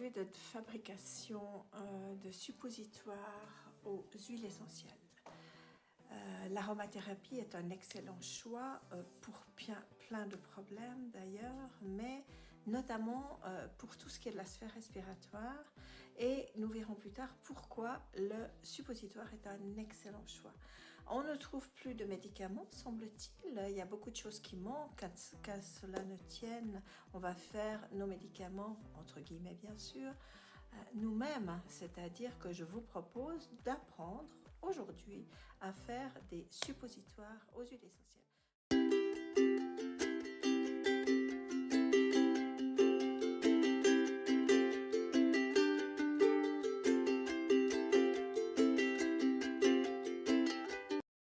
parler de fabrication de suppositoires aux huiles essentielles. L'aromathérapie est un excellent choix pour plein de problèmes d'ailleurs, mais notamment pour tout ce qui est de la sphère respiratoire, et nous verrons plus tard pourquoi le suppositoire est un excellent choix. On ne trouve plus de médicaments, semble-t-il. Il y a beaucoup de choses qui manquent. Qu'à cela ne tienne, on va faire nos médicaments, entre guillemets bien sûr, nous-mêmes, c'est-à-dire que je vous propose d'apprendre aujourd'hui à faire des suppositoires aux huiles essentielles.